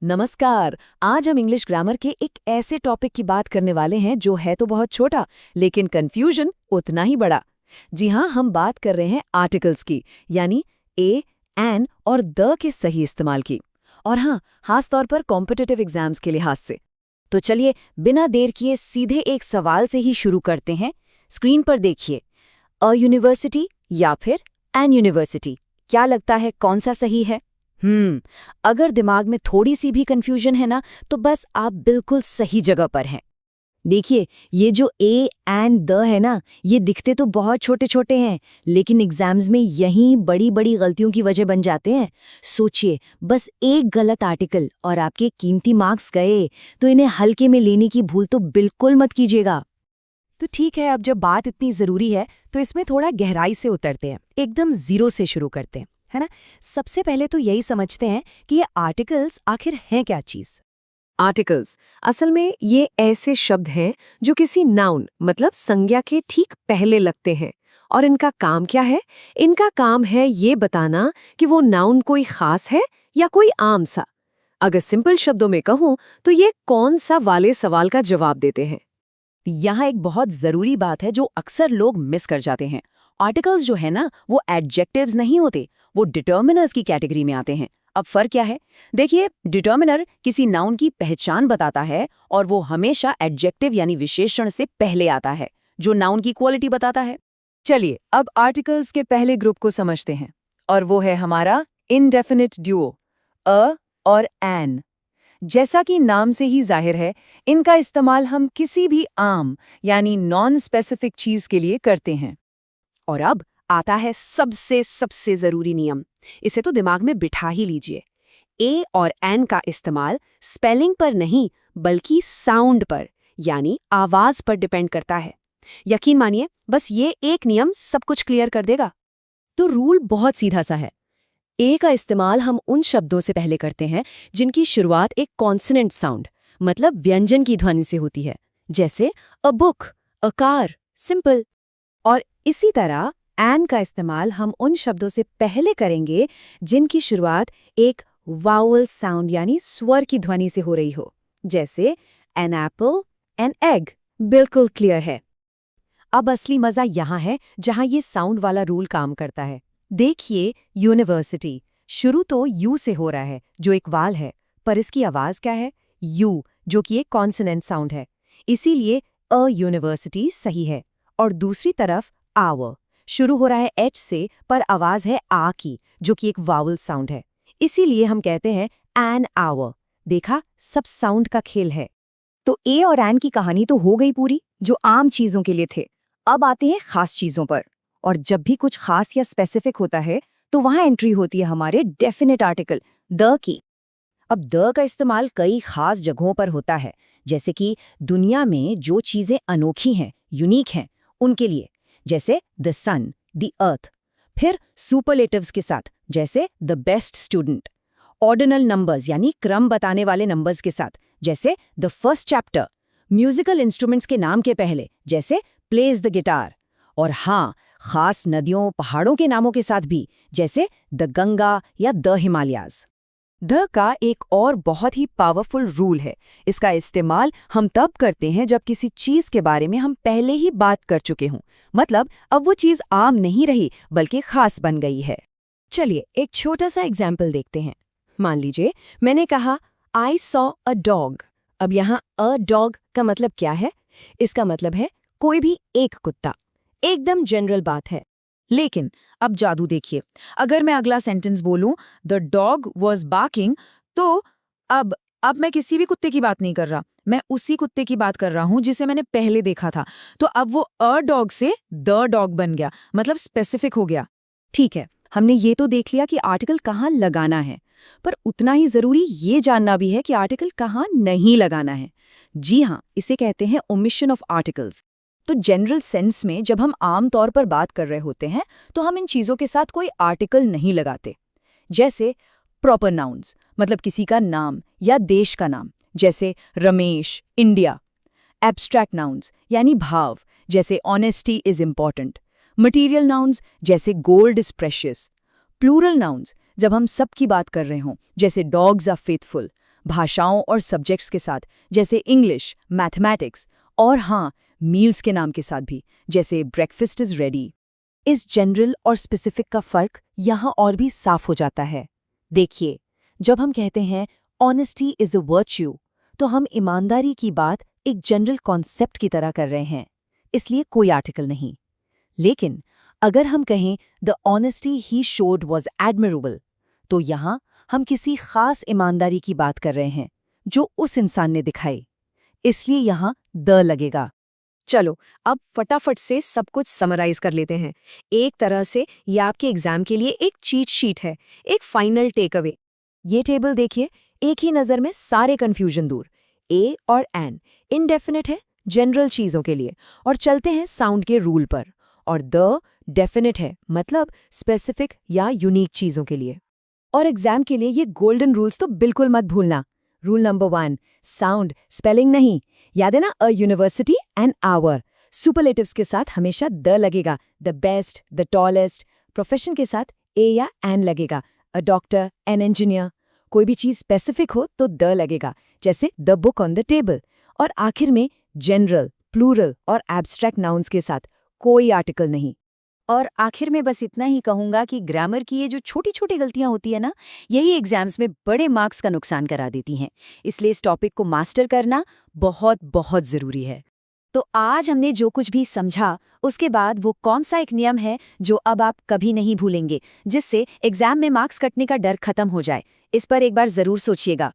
नमस्कार। आज हम इंग्लिश ग्रामर के एक ऐसे टॉपिक की बात करने वाले हैं जो है तो बहुत छोटा, लेकिन कंफ्यूजन उतना ही बड़ा। जी हाँ, हम बात कर रहे हैं आर्टिकल्स की, यानी ए, एन और द के सही इस्तेमाल की। और हाँ, खास तौर पर कॉम्पिटिटिव एग्जाम्स के लिहाज से। तो चलिए बिना देर किए सीधे एक सवाल से ही शुरू करते हैं। स्क्रीन पर देखिए, अ यूनिवर्सिटी या फिर एन यूनिवर्सिटी, क्या लगता है कौन सा सही है? अगर दिमाग में थोड़ी सी भी कंफ्यूजन है ना, तो बस आप बिल्कुल सही जगह पर हैं। देखिए, ये जो ए एंड द है ना, ये दिखते तो बहुत छोटे छोटे हैं, लेकिन एग्जाम्स में यही बड़ी बड़ी गलतियों की वजह बन जाते हैं। सोचिए, बस एक गलत आर्टिकल और आपके कीमती मार्क्स गए। तो इन्हें हल्के में लेने की भूल तो बिल्कुल मत कीजिएगा। तो ठीक है, अब जब बात इतनी ज़रूरी है तो इसमें थोड़ा गहराई से उतरते हैं, एकदम ज़ीरो से शुरू करते हैं, है ना। सबसे पहले तो यही समझते हैं कि ये आर्टिकल्स आखिर हैं क्या चीज़। आर्टिकल्स असल में ये ऐसे शब्द हैं जो किसी नाउन मतलब संज्ञा के ठीक पहले लगते हैं। और इनका काम क्या है? इनका काम है ये बताना कि वो नाउन कोई खास है या कोई आम सा। अगर सिंपल शब्दों में कहूँ तो ये कौन सा वाले सवाल का जवाब देते हैं। यहाँ एक बहुत ज़रूरी बात है जो अक्सर लोग मिस कर जाते हैं। आर्टिकल्स जो है ना, वो एडजेक्टिव्स नहीं होते, वो डिटर्मिनर्स की कैटेगरी में आते हैं। अब फर्क क्या है? देखिए, डिटर्मिनर किसी नाउन की पहचान बताता है और वो हमेशा एडजेक्टिव यानी विशेषण से पहले आता है, जो नाउन की क्वालिटी बताता है। चलिए अब आर्टिकल्स के पहले ग्रुप को समझते हैं, और वो है हमारा इनडेफिनिट ड्यूओ, अ और एन। जैसा कि नाम से ही जाहिर है, इनका इस्तेमाल हम किसी भी आम यानी नॉन स्पेसिफिक चीज के लिए करते हैं। और अब आता है सबसे सबसे ज़रूरी नियम। इसे तो दिमाग में बिठा ही लीजिए। ए और एन का इस्तेमाल स्पेलिंग पर नहीं, बल्कि साउंड पर यानी आवाज पर डिपेंड करता है। यकीन मानिए, बस ये एक नियम सब कुछ क्लियर कर देगा। तो रूल बहुत सीधा सा है। ए का इस्तेमाल हम उन शब्दों से पहले करते हैं जिनकी शुरुआत एक कॉन्सोनेंट साउंड मतलब व्यंजन की ध्वनि से होती है, जैसे a book, a car, simple. और इसी तरह एन का इस्तेमाल हम उन शब्दों से पहले करेंगे जिनकी शुरुआत एक वाउल साउंड यानी स्वर की ध्वनि से हो रही हो, जैसे एन एप्पल, एन एग। बिल्कुल क्लियर है। अब असली मजा यहाँ है जहाँ ये साउंड वाला रूल काम करता है। देखिए, यूनिवर्सिटी शुरू तो यू से हो रहा है जो एक वाल है, पर इसकी आवाज क्या है? यू, जो कि एक कॉन्सोनेंट साउंड है। इसीलिए अ यूनिवर्सिटी सही है। और दूसरी तरफ आवर शुरू हो रहा है एच से, पर आवाज है आ की, जो कि एक वावल साउंड है। इसीलिए हम कहते हैं एन आवर। देखा, सब साउंड का खेल है। तो ए और एन की कहानी तो हो गई पूरी, जो आम चीजों के लिए थे। अब आते हैं खास चीजों पर। और जब भी कुछ खास या स्पेसिफिक होता है, तो वहां एंट्री होती है हमारे डेफिनेट आर्टिकल द की। अब द का इस्तेमाल कई खास जगहों पर होता है, जैसे कि दुनिया में जो चीजें अनोखी हैं, यूनिक हैं, उनके लिए, जैसे द सन, द अर्थ। फिर सुपरलेटिव्स के साथ, जैसे the best student. Ordinal numbers यानी क्रम बताने वाले नंबर्स के साथ, जैसे the first chapter. Musical instruments के नाम के पहले, जैसे प्लेज द गिटार। और हाँ, खास नदियों पहाड़ों के नामों के साथ भी, जैसे द गंगा या द हिमालयाज। द का एक और बहुत ही पावरफुल रूल है। इसका इस्तेमाल हम तब करते हैं जब किसी चीज के बारे में हम पहले ही बात कर चुके हों, मतलब अब वो चीज आम नहीं रही बल्कि खास बन गई है। चलिए एक छोटा सा एग्जाम्पल देखते हैं। मान लीजिए मैंने कहा आई सॉ अ डॉग। अब यहाँ अ डॉग का मतलब क्या है? इसका मतलब है कोई भी एक कुत्ता। एकदम जनरल बात है। लेकिन अब जादू देखिए, अगर मैं अगला सेंटेंस बोलूं द डॉग वॉज बार्किंग, तो अब मैं किसी भी कुत्ते की बात नहीं कर रहा, मैं उसी कुत्ते की बात कर रहा हूं जिसे मैंने पहले देखा था। तो अब वो अ डॉग से द डॉग बन गया, मतलब स्पेसिफिक हो गया। ठीक है, हमने ये तो देख लिया कि आर्टिकल कहाँ लगाना है, पर उतना ही जरूरी ये जानना भी है कि आर्टिकल कहाँ नहीं लगाना है। जी हाँ, इसे कहते हैं ओमिशन ऑफ आर्टिकल्स। तो जनरल सेंस में जब हम आम तौर पर बात कर रहे होते हैं, तो हम इन चीज़ों के साथ कोई आर्टिकल नहीं लगाते। जैसे प्रॉपर नाउन्स, मतलब किसी का नाम या देश का नाम, जैसे रमेश, इंडिया। एब्स्ट्रैक्ट नाउन्स यानी भाव, जैसे honesty is important. Material nouns, जैसे gold is precious. Plural nouns, जब हम सब की बात कर रहे हों, जैसे डॉग्स आर फेथफुल। भाषाओं और सब्जेक्ट्स के साथ, जैसे इंग्लिश, मैथमेटिक्स, और हाँ, मील्स के नाम के साथ भी, जैसे ब्रेकफास्ट इज रेडी। इस जनरल और स्पेसिफिक का फर्क यहाँ और भी साफ हो जाता है। देखिए, जब हम कहते हैं ऑनेस्टी इज अ वर्च्यू, तो हम ईमानदारी की बात एक जनरल कॉन्सेप्ट की तरह कर रहे हैं, इसलिए कोई आर्टिकल नहीं। लेकिन अगर हम कहें the honesty he showed was admirable, तो यहाँ हम किसी खास ईमानदारी की बात कर रहे हैं जो उस इंसान ने दिखाई, इसलिए यहाँ द लगेगा। चलो अब फटाफट से सब कुछ समराइज कर लेते हैं। एक तरह से ये आपके एग्जाम के लिए एक चीट शीट है, एक फाइनल टेक अवे। ये टेबल देखिए, एक ही नज़र में सारे कन्फ्यूजन दूर। ए और एन इनडेफिनिट है जनरल चीज़ों के लिए, और चलते हैं साउंड के रूल पर, और द डेफिनिट है मतलब स्पेसिफिक या यूनिक चीज़ों के लिए। और एग्जाम के लिए ये गोल्डन रूल्स तो बिल्कुल मत भूलना। रूल नंबर 1, साउंड स्पेलिंग नहीं, याद है ना, a university and hour. Superlatives के साथ हमेशा द लगेगा, the best, the tallest. Profession के साथ ए या एन लगेगा, अ डॉक्टर, एन इंजीनियर। कोई भी चीज़ स्पेसिफिक हो तो द लगेगा, जैसे the book on the table. और आखिर में जनरल, प्लूरल और एब्स्ट्रैक्ट नाउन्स के साथ कोई आर्टिकल नहीं। और आखिर में बस इतना ही कहूंगा कि ग्रामर की ये जो छोटी छोटी गलतियां होती है ना, यही एग्जाम्स में बड़े मार्क्स का नुकसान करा देती हैं। इसलिए इस टॉपिक को मास्टर करना बहुत बहुत ज़रूरी है। तो आज हमने जो कुछ भी समझा, उसके बाद वो कौन सा एक नियम है जो अब आप कभी नहीं भूलेंगे, जिससे एग्जाम में मार्क्स कटने का डर खत्म हो जाए, इस पर एक बार ज़रूर सोचिएगा।